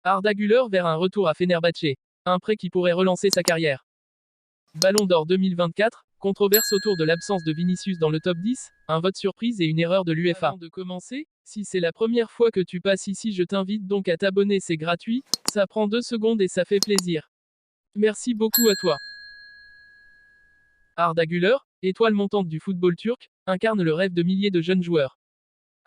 Arda Güler vers un retour à Fenerbahçe. Un prêt qui pourrait relancer sa carrière. Ballon d'or 2024, controverse autour de l'absence de Vinicius dans le top 10, un vote surprise et une erreur de l'UEFA. Avant de commencer, si c'est la première fois que tu passes ici, je t'invite donc à t'abonner, c'est gratuit, ça prend 2 secondes et ça fait plaisir. Merci beaucoup à toi. Arda Güler, étoile montante du football turc, incarne le rêve de milliers de jeunes joueurs.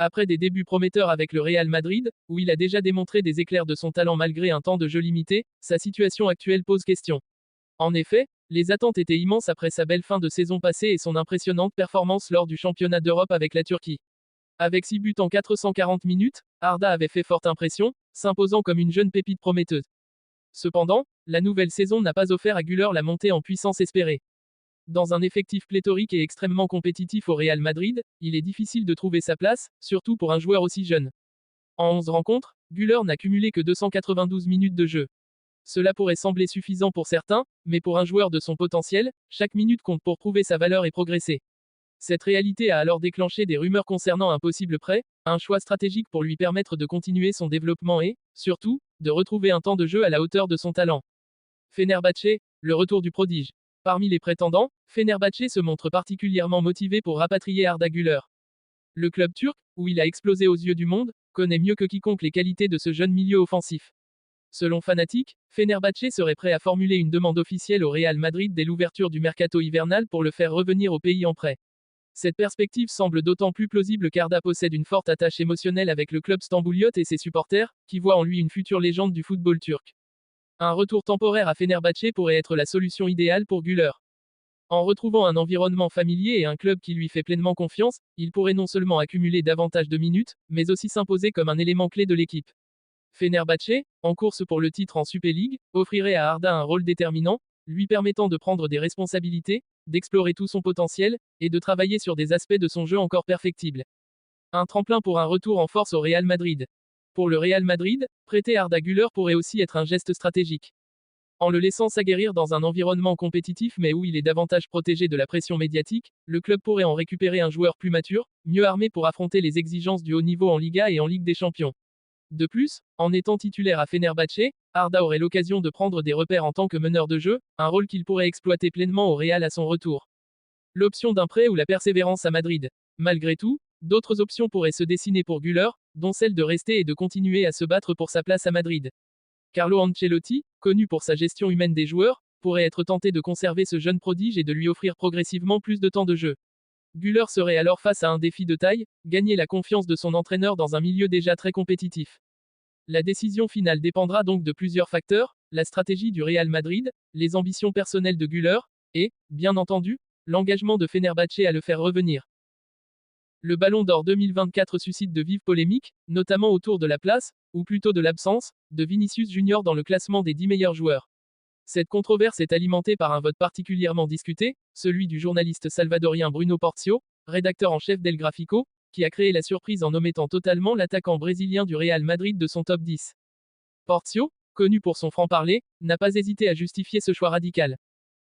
Après des débuts prometteurs avec le Real Madrid, où il a déjà démontré des éclairs de son talent malgré un temps de jeu limité, sa situation actuelle pose question. En effet, les attentes étaient immenses après sa belle fin de saison passée et son impressionnante performance lors du championnat d'Europe avec la Turquie. Avec 6 buts en 440 minutes, Arda avait fait forte impression, s'imposant comme une jeune pépite prometteuse. Cependant, la nouvelle saison n'a pas offert à Güler la montée en puissance espérée. Dans un effectif pléthorique et extrêmement compétitif au Real Madrid, il est difficile de trouver sa place, surtout pour un joueur aussi jeune. En 11 rencontres, Güler n'a cumulé que 292 minutes de jeu. Cela pourrait sembler suffisant pour certains, mais pour un joueur de son potentiel, chaque minute compte pour prouver sa valeur et progresser. Cette réalité a alors déclenché des rumeurs concernant un possible prêt, un choix stratégique pour lui permettre de continuer son développement et, surtout, de retrouver un temps de jeu à la hauteur de son talent. Fenerbahçe, le retour du prodige. Parmi les prétendants, Fenerbahçe se montre particulièrement motivé pour rapatrier Arda Güler. Le club turc, où il a explosé aux yeux du monde, connaît mieux que quiconque les qualités de ce jeune milieu offensif. Selon Fanatic, Fenerbahçe serait prêt à formuler une demande officielle au Real Madrid dès l'ouverture du mercato hivernal pour le faire revenir au pays en prêt. Cette perspective semble d'autant plus plausible qu'Arda possède une forte attache émotionnelle avec le club stambouliote et ses supporters, qui voient en lui une future légende du football turc. Un retour temporaire à Fenerbahçe pourrait être la solution idéale pour Güler. En retrouvant un environnement familier et un club qui lui fait pleinement confiance, il pourrait non seulement accumuler davantage de minutes, mais aussi s'imposer comme un élément clé de l'équipe. Fenerbahçe, en course pour le titre en Super League, offrirait à Arda un rôle déterminant, lui permettant de prendre des responsabilités, d'explorer tout son potentiel, et de travailler sur des aspects de son jeu encore perfectibles. Un tremplin pour un retour en force au Real Madrid. Pour le Real Madrid, prêter Arda Güler pourrait aussi être un geste stratégique. En le laissant s'aguerrir dans un environnement compétitif mais où il est davantage protégé de la pression médiatique, le club pourrait en récupérer un joueur plus mature, mieux armé pour affronter les exigences du haut niveau en Liga et en Ligue des Champions. De plus, en étant titulaire à Fenerbahçe, Arda aurait l'occasion de prendre des repères en tant que meneur de jeu, un rôle qu'il pourrait exploiter pleinement au Real à son retour. L'option d'un prêt ou la persévérance à Madrid. Malgré tout, d'autres options pourraient se dessiner pour Güler, dont celle de rester et de continuer à se battre pour sa place à Madrid. Carlo Ancelotti, connu pour sa gestion humaine des joueurs, pourrait être tenté de conserver ce jeune prodige et de lui offrir progressivement plus de temps de jeu. Güler serait alors face à un défi de taille, gagner la confiance de son entraîneur dans un milieu déjà très compétitif. La décision finale dépendra donc de plusieurs facteurs, la stratégie du Real Madrid, les ambitions personnelles de Güler, et, bien entendu, l'engagement de Fenerbahçe à le faire revenir. Le Ballon d'Or 2024 suscite de vives polémiques, notamment autour de la place, ou plutôt de l'absence, de Vinicius Junior dans le classement des 10 meilleurs joueurs. Cette controverse est alimentée par un vote particulièrement discuté, celui du journaliste salvadorien Bruno Porcio, rédacteur en chef d'El Gráfico, qui a créé la surprise en omettant totalement l'attaquant brésilien du Real Madrid de son top 10. Porcio, connu pour son franc-parler, n'a pas hésité à justifier ce choix radical.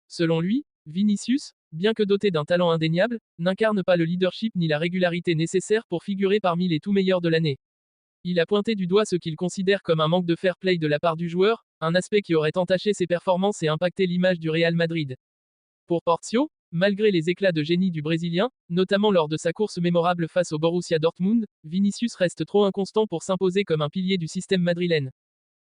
Selon lui, Vinicius, bien que doté d'un talent indéniable, n'incarne pas le leadership ni la régularité nécessaires pour figurer parmi les tout meilleurs de l'année. Il a pointé du doigt ce qu'il considère comme un manque de fair play de la part du joueur, un aspect qui aurait entaché ses performances et impacté l'image du Real Madrid. Pour Porcio, malgré les éclats de génie du Brésilien, notamment lors de sa course mémorable face au Borussia Dortmund, Vinicius reste trop inconstant pour s'imposer comme un pilier du système madrilène.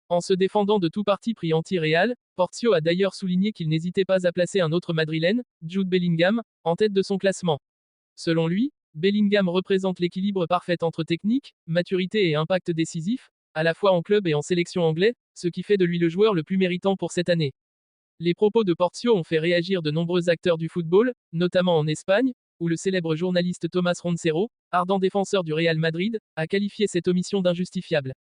En se défendant de tout parti pris anti-Real, Porcio a d'ailleurs souligné qu'il n'hésitait pas à placer un autre madrilène, Jude Bellingham, en tête de son classement. Selon lui, Bellingham représente l'équilibre parfait entre technique, maturité et impact décisif, à la fois en club et en sélection anglaise, ce qui fait de lui le joueur le plus méritant pour cette année. Les propos de Porcio ont fait réagir de nombreux acteurs du football, notamment en Espagne, où le célèbre journaliste Tomás Roncero, ardent défenseur du Real Madrid, a qualifié cette omission d'injustifiable.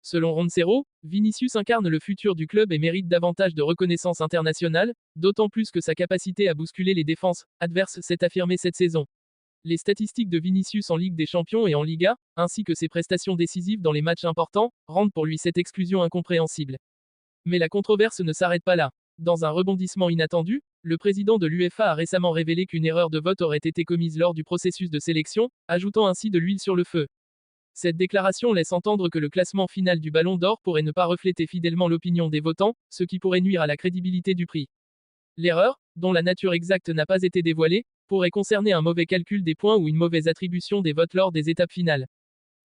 Selon Roncero, Vinicius incarne le futur du club et mérite davantage de reconnaissance internationale, d'autant plus que sa capacité à bousculer les défenses adverses s'est affirmée cette saison. Les statistiques de Vinicius en Ligue des Champions et en Liga, ainsi que ses prestations décisives dans les matchs importants, rendent pour lui cette exclusion incompréhensible. Mais la controverse ne s'arrête pas là. Dans un rebondissement inattendu, le président de l'UEFA a récemment révélé qu'une erreur de vote aurait été commise lors du processus de sélection, ajoutant ainsi de l'huile sur le feu. Cette déclaration laisse entendre que le classement final du Ballon d'Or pourrait ne pas refléter fidèlement l'opinion des votants, ce qui pourrait nuire à la crédibilité du prix. L'erreur, dont la nature exacte n'a pas été dévoilée, pourrait concerner un mauvais calcul des points ou une mauvaise attribution des votes lors des étapes finales.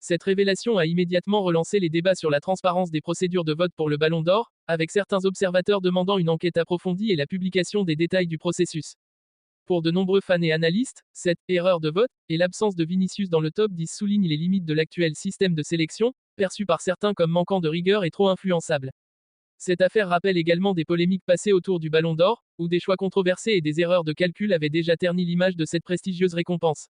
Cette révélation a immédiatement relancé les débats sur la transparence des procédures de vote pour le Ballon d'Or, avec certains observateurs demandant une enquête approfondie et la publication des détails du processus. Pour de nombreux fans et analystes, cette erreur de vote et l'absence de Vinicius dans le top 10 soulignent les limites de l'actuel système de sélection, perçu par certains comme manquant de rigueur et trop influençable. Cette affaire rappelle également des polémiques passées autour du Ballon d'Or, où des choix controversés et des erreurs de calcul avaient déjà terni l'image de cette prestigieuse récompense.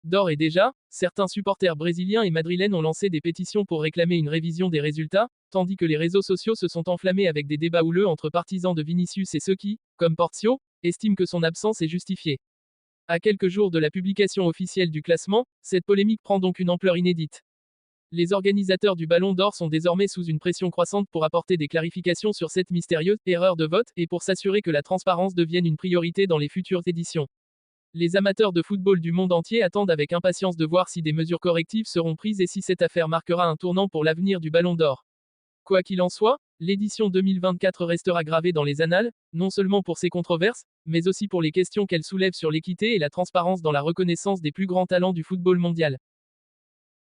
D'ores et déjà, certains supporters brésiliens et madrilènes ont lancé des pétitions pour réclamer une révision des résultats, tandis que les réseaux sociaux se sont enflammés avec des débats houleux entre partisans de Vinicius et ceux qui, comme Porcio, estiment que son absence est justifiée. À quelques jours de la publication officielle du classement, cette polémique prend donc une ampleur inédite. Les organisateurs du Ballon d'Or sont désormais sous une pression croissante pour apporter des clarifications sur cette mystérieuse erreur de vote et pour s'assurer que la transparence devienne une priorité dans les futures éditions. Les amateurs de football du monde entier attendent avec impatience de voir si des mesures correctives seront prises et si cette affaire marquera un tournant pour l'avenir du Ballon d'Or. Quoi qu'il en soit, l'édition 2024 restera gravée dans les annales, non seulement pour ses controverses, mais aussi pour les questions qu'elle soulève sur l'équité et la transparence dans la reconnaissance des plus grands talents du football mondial.